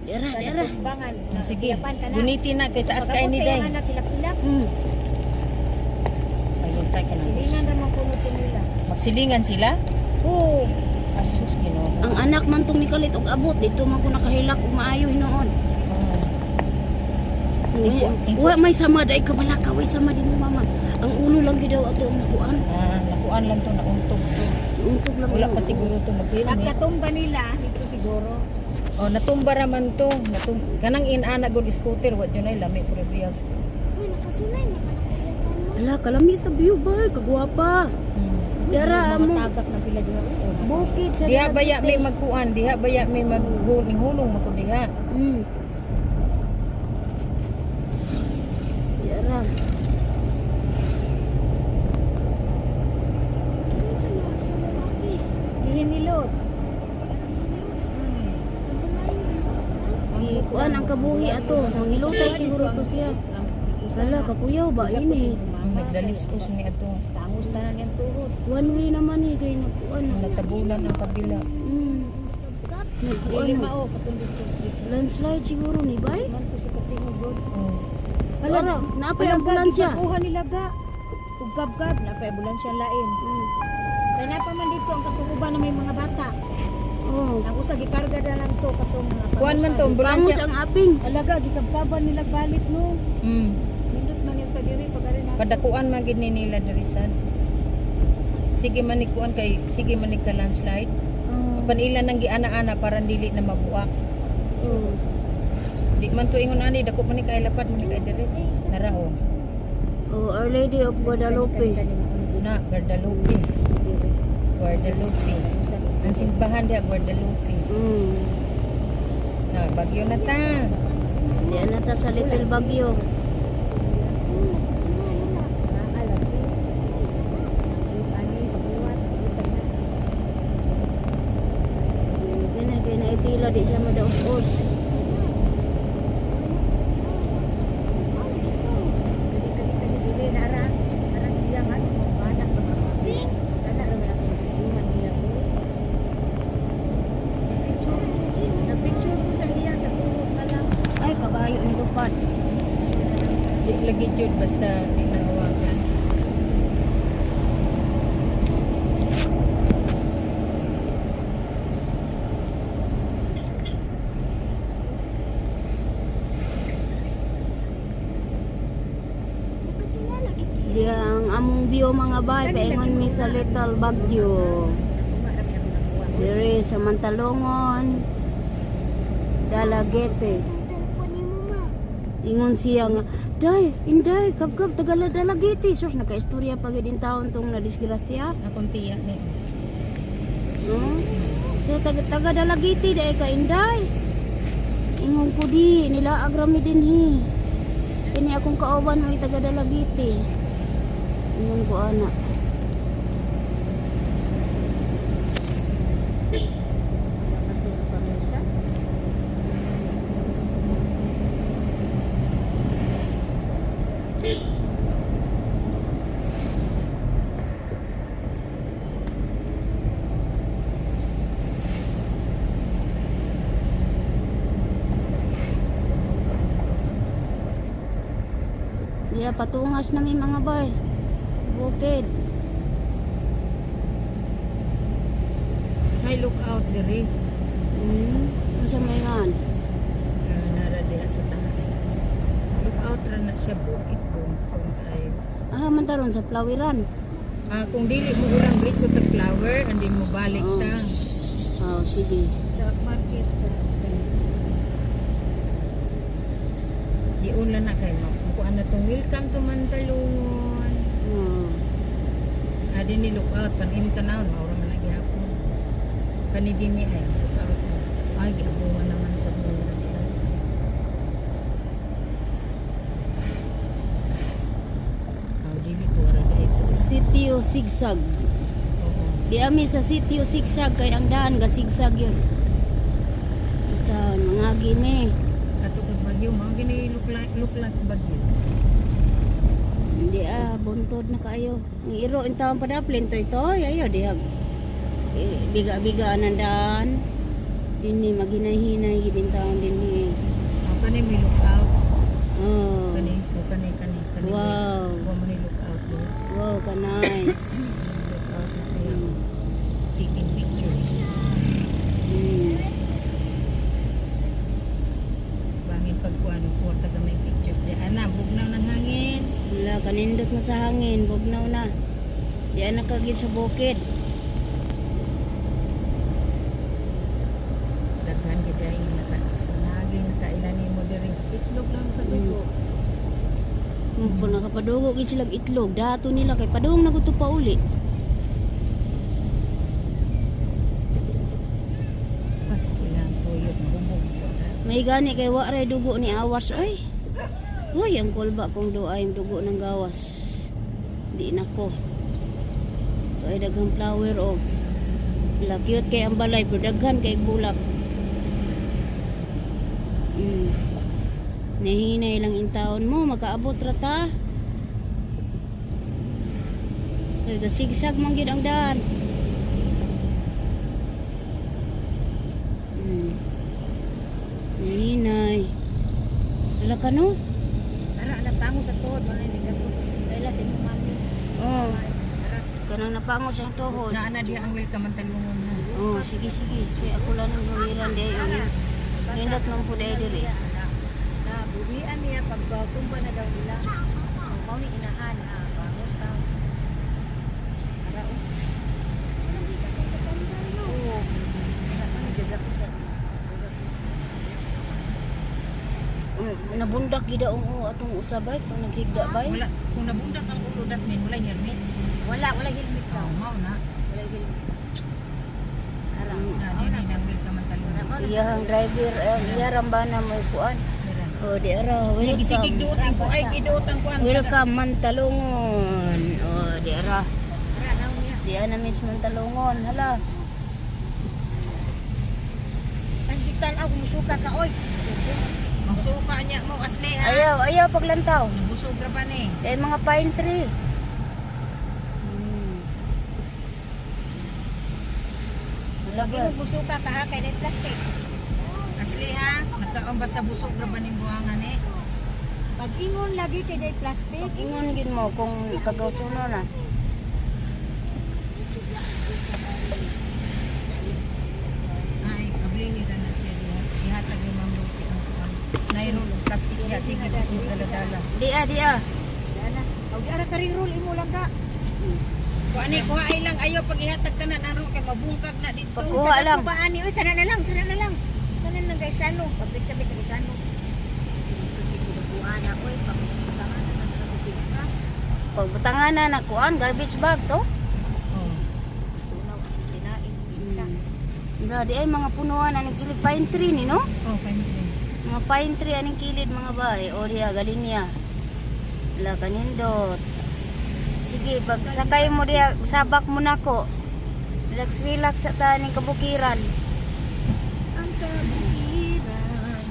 Dera. Sige, guniti na kay taas kay ni day. Ayun tay ka Silingan naman kunutin nila. Magsilingan sila? Oo. Asus Ginoo. Ang anak man tong mikalit og abot dito man ko nakahilak og maayo hinoon. Wa may sama day kabalaka, way sama din mo mama. Ang ulo lang gid daw ato ang nakuan. Nakuan lang to na untog to. Untog lang. Wala pa siguro to maghilom. Pagkatumba nila, dito siguro. Oh, natumba raman to. Kanang inana gon scooter wa jud ay lami pero biyag. May nakasunay na kanakayatan mo. Ala, kalami sa view ba? Kagwapa. Dara mo. Matagak na sila diha. Bukid sa Diha baya may magkuan, diha baya may maghulong mako diha. Dara. Dihin nilot. Kuan ang kabuhi ato. Mangilutay siguro to siya. Ala, kakuyaw ba ini? Nagdalis ko ni ato. Tangos tanan yang tuhod. One way naman eh kay nagkuan. Natabunan ang kabila. Nagkuan. Dili mao katundot ko. Landslide siguro ni bay. Man ko sa katingog god. Ala, naapay ambulansya. Kuha nila ga. Ug gab-gab na pa ambulansya lain. Kaya na pa man dito ang katuguban na may mga bata. Oh. Ang usa gikarga na lang to katong Kuan man to Bangus ambulansya. ang aping. Alaga gikabkaban nila balit no. Nindot man yung tagiri pagari na. Padakuan man gid ni nila diri sad. Sige man ni kuan kay sige man ni ka landslide. Panila nang giana-ana para dili na mabuak. Di man to ingon ani dako man ni kay lapad man ni kay diri. Narao. Oh, Our Lady of Guadalupe. Na Guadalupe. Guadalupe. Ang simbahan diha Guadalupe. Na bagyo na ta. Diyan na ta sa Little Baguio. Kaya na itila di siya madaos-os. Ay, kabayo ni Lupad. Di lagi jud basta dinahawakan. Diya ang among view mga bay, paingon mi sa Little Baguio. Dire sa Mantalongon, Dalagete. Ang cellphone ni mo ma. Ingon siya nga, day, inday, kap-kap, Dalagete. Sus, naka-istorya pag din taon tong nadisgrasya. Akong tiyak ni. No? Siya taga Dalagete, day ka, inday. Ingon ko di, nila agrami din hi. Kini akong kauban mo taga Dalagete. Ingon ko anak. Diya patungas na mi mga bay. Bukid. May lookout diri. Ano siya may ngan? Nara diha sa taas. Lookout ra na siya bukit kung kayo. Mantaron sa Plawiran. Kung dili mo ulang diretso tag flower and then mo balik ta. Oh, sige. Sa market sa Diun lang na kay mo. Kung ano tong welcome to Mantalongon. Adi ni lookout pan imong tanawon maura man na gihapon. Kani dinhi ay lookout. Ay giabungan naman sa mura diha. Dili to ra dito. Sitio Sigsag. Di ami sa Sitio Sigsag kay ang daan ga sigsag yun. Ika, mangagi mi. Kato kag bagyo mo gini look like bagyo. Hindi buntod na kayo. Ang iro in taon pa daplin to ito. Ayo dihag. Biga-biga anandaan. Ini maghinay-hinay gidin taon din ni Kani may look out. Oh. Kani. Wow. Wa man ni look out do. Wow, ka nice. Look out na kaya. Taking pictures. Mm. Bangin pagkuan ko taga may pictures di ana bugnaw ng hangin. Wala, kanindot na sa hangin. Bugnaw na. Diyan nakagid sa bukid. Daghan gid ay hangin kailan mo diri. Itlog lang sa dugo. Kung nakapadugo gid silang itlog, dato nila kay padung naguto pa uli. Basta lang tuyok bubog sa May gani kay wa ray dugo ni awas oy. Uy, ang kulba kong doay dugo ng gawas. Di nako. Ito ay daghang flower oh. Wala, cute kay ang balay, pero daghan kay bulak. Nahinay lang in taon mo, makaabot rata. Kay gasigsag man gid ang daan. Nahinay. Wala ka no? Ara napango sa tuhod man ni gato. Dahil sa imong mami. Oo. Kanang napango siyang tuhod. na ana diha ang welcome man talungon ha. Oh, sige. Kaya ako lang ng huliran di ay nindot man po dahil diri. Na buhian niya pagtumba na daw nila. Mao ni inahan pangos ta. Ara o. Oo. Sa man jaga ko sa. Nabundak gid ang atong usabay tong naghigda bay. Wala kung nabundak ang ulo dat men wala helmet. Wala helmet daw. Mao na. Wala helmet. Ara. Na dili nang welcome man talungon. Iyang driver, iya rambana mo kuan. Oh, di ara. Ay gisigig duotan ko ay giduotan ko ang Welcome man talungon. Oh, di ara. Ara naw niya. Di ana mismo talungon. Hala. Ang sitan ako musuka ka oy. Magsuka niya mo asli ha. Ayaw paglantaw. Nabusog ra pa ni. Kay mga pine tree. Lagi mo musuka ka ha kay net plastic. Asli ha. Nagkaon basta busog ra ba ning buhangan eh. Pag ingon lagi kay net plastic. Ingon gid mo kung kagawsuno na. Ay kabli ni ra na siya diha. Ihatag ni Ma'am Lucy ang kuan. Nairol plastic niya sige ko dala-dala. Di ah. Ana. Og ara ka ring roll imo lang ka. Kuan ni kuha ay lang ayo pag ihatag tanan ang roll kay mabungkag na dito. Pagkuha lang. Baan ni oy kana na lang. Kana lang guys ano. Pabit-bit kay sano. Ana oy pagtangan na ka. Pagbutangan na kuan garbage bag to. Oh. Tunaw ang tinain musuka. Di ay mga punuan aning kilid pine tree ni no? Oh, fine. Mga pine tree aning kilid mga bay. O diya galinya. Wala kanindot. Sige, pag sakay mo diya, sabak mo nako. Relax sa taning kabukiran. Ang kabukiran.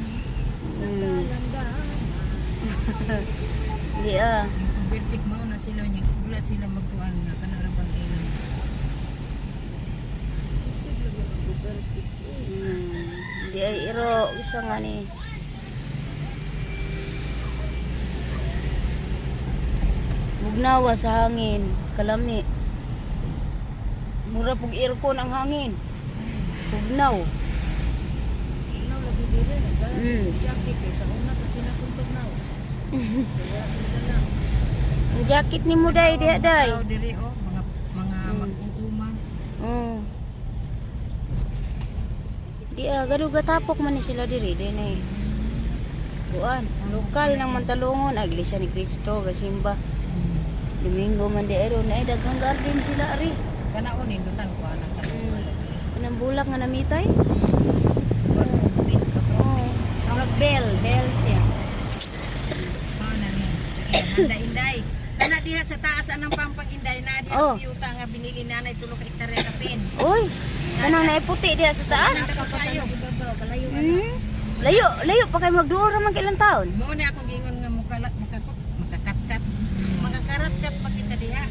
Di ah. Yung verdict mo na sila niya. Wala sila magkuan nga kanarabang ilan. Di ay iro gusto nga ni. Bugnawa sa hangin, kalami. Mura pug aircon ang hangin. Bugnaw. Tunaw lagi dire. Jacket sa una pa pinapuntok na. Ang jacket ni mo day diha day. Tao diri oh, mga mag-uuma. Oh. Di gado gatapok man ni sila diri din eh. Kuan, lokal ng Mantalungon, Iglesia ni Cristo, Gasimba. Domingo man di ero na daghang garden sila ari. Kanaon indutan ko anak talungon. Kanang bulak nga namitay. Oh. Oh, ang bell siya. Na ni. Handa inday. Kana diha sa taas anang pampang inday na diha Oh. yuta nga binili nanay tulo ka hektare ka pin. Uy, kanang naiputi diha sa taas. Nanda ka kayo. Layo pa kay magduol ra man kailang taon. Mo na akong gingon nga makakatkat. Makakaratkat pa kita diha.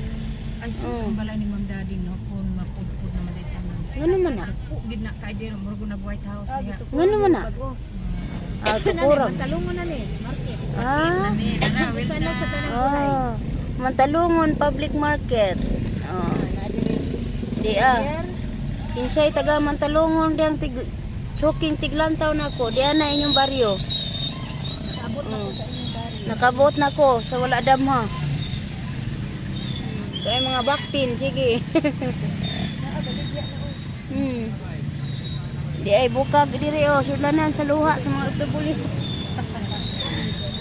Ay sus ang balay ni Ma'am Daddy no pun mapudpud na madaytanan. Ngano man na? Ako gid na kay dira mo nag White House diha. Ngano man na? Ah, tukurang. Talungon na ni, market. Ah. Sana sa tanang kulay. Ah. Mantalungon Public Market. Oh. Di Kinsay taga Mantalungon diyang choking tiglantaw na ko. Di na inyong baryo. Abot na ko sa inyong bari. Nakabot na ko sa wala damha. Kaya mga baktin, sige. Di ay bukag diri o sudlanan sa luha sa mga utubuli.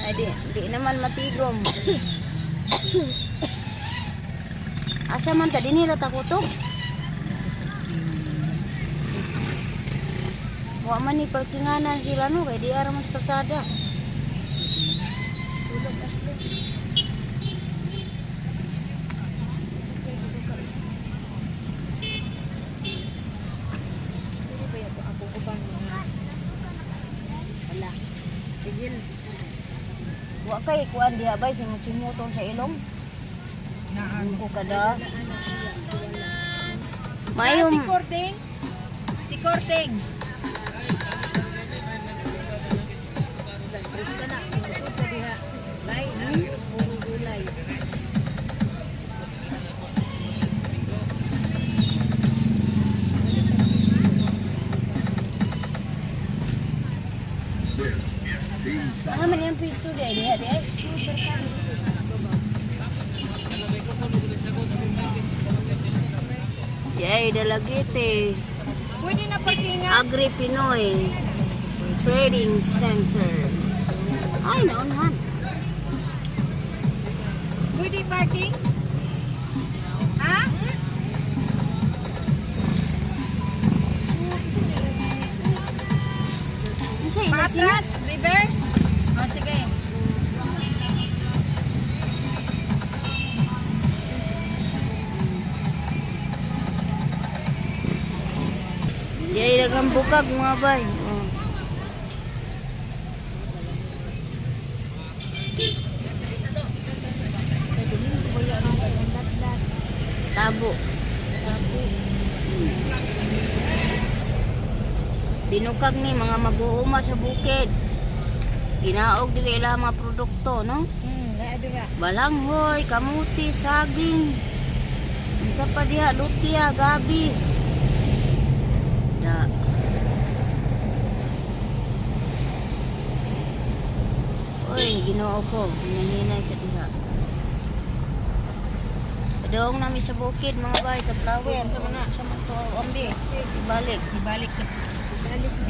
Ay di naman matigom. Asa man ta dinila takutok? Wa man ni parkinganan sila no kay di ara man persada. Wa kay kuan diha bay si muchimutong sa ilong. Naan. Ko kada. Si Mayong Korting. Si Korting. Basta na, imusod ka diha. Lay, puro gulay. ano man yung piso diha diha. Yay, Dalagete. Pwede na parkingan. Agri Pinoy Trading Center. Ay, naunhan. Pwede parking? Ha? Ano siya, iba sila? Patras? Reverse? O sige. Yay, dagang bukag mga bay. Oh. Tabo. Binukag ni mga mag-uuma sa bukid. Ginaog diri ila mga produkto, no? Lay diha. Balanghoy, kamuti, saging. Unsa pa diha, lutia, gabi. Da. Oy, Ginoo ko, hinahinay sa diha. Padong nami sa bukid mga bay, sa Plawen, sa mana, sa Manto, Ambi, ibalik. Ibalik sa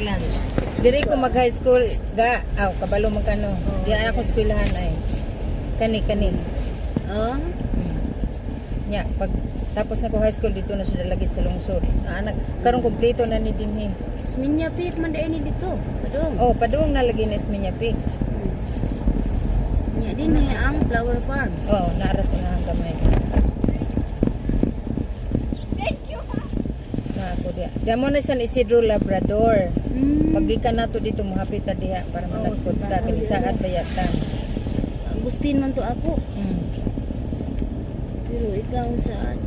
glance. Diri ko mag high school ga kabalo magkano. Di ako eskwelahan ay. Kani. Oh, Nya pag tapos na ko high school dito na sa Dalagit sa lungsod. Anak karon kompleto na ni dinhi. Minya pit man dai ni dito. Padong. Oh, padung na lagi na Esminya Pig. Nya din ni ang flower farm. Oh, naara sa nang gamay. Na ako dia. Diamo na San Isidro Labrador. Pag gikan nato dito mohapit ta diha para managpod ka kini saad bayatan. Agustin man to ako. Pero ikaw saan?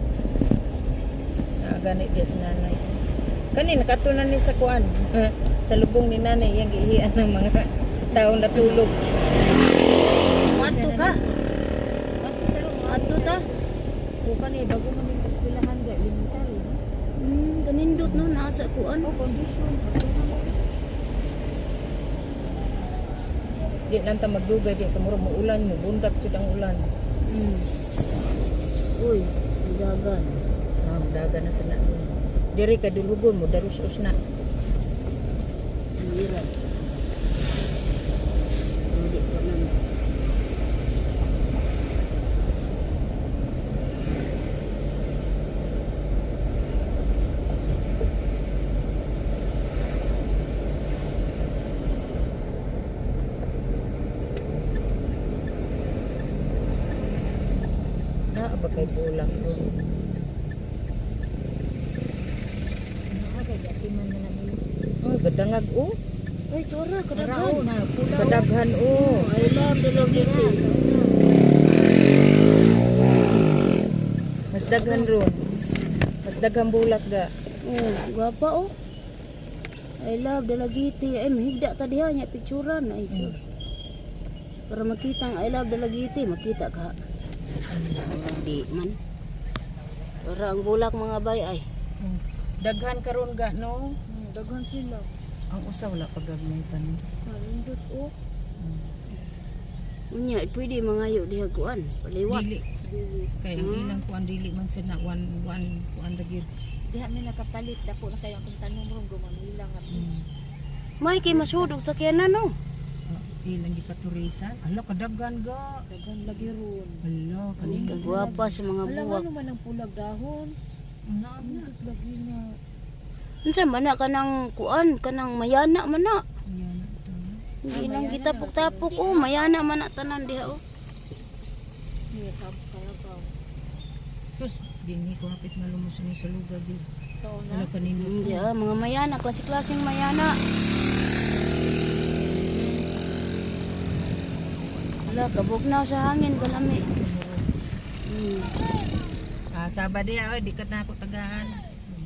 Gani dia sa nanay. Kani nakatunan ni sa kuan. Sa lubong ni nanay yang gihian ng mga taong natulog. Ato ka? Ato ta? Bukan ni bago man yung eskwelahan ga elementary. Kanindot no nasa kuan. Condition. Di lang ta magdugay di kamuro mo ulan mo bundak jud ang ulan. Uy, dagan. Daga na sana. Diri ka dulugon mo darus-us na. Hirap. Hindi ko na. Ba kay bulak ro. Gadangag o. Ay, tora, Rao kadagan. na pula. Kadaghan o. I love the Dalagete. Mas daghan ron. Mas daghang bulak ga. Oh, gwapa oh. I love Dalagiti. Ay, mahigda ta diha niya picturean. Ay, so. Para makita ang I love Dalagiti, makita ka. Di man. Para ang bulak mga bay ay. Daghan karon ga no. Daghan sila. Ang usa wala pagagmay pa ni. Malindot o. Unya, pwede mangayo diha kuan. Paliwat. Dili. Kay ang ilang kuan dili man sila one kuan lagi. Diha mi nakapalit dako na kayo ang tanong ron gumamilang at May kay masudog sa kena no. Ilang gipaturisan. Ala kadaghan ga. daghan lagi ron. Ala kanina. Kagwapa sa mga Wala buwak. nga naman ang pulag dahon. Malindot lagi na. Unsa man na kanang kuan, kanang mayana man na. Yan ito. Hindi lang gitapok-tapok oh, mayana man na tanan diha oh. Niya kalabaw. Sus, dinhi ko hapit malumos ni sa lugar di. Tao na. Ala kanina. Hindi mga mayana, klase-klaseng mayana. Wala, kabugnaw sa hangin, kalami. Sabado ay di ka na ako tagaan.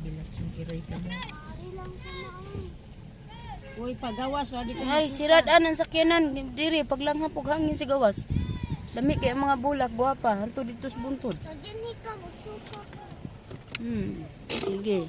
Bilat sung kiray ka ba. Uy, pagawas wa di ka. Ay, sirad-an ang sakyanan. Diri, paglanghapog hangin si gawas. Dami kay mga bulak, guwapa. Hanto dito sa buntod. Pag ka, masuka ka. Sige.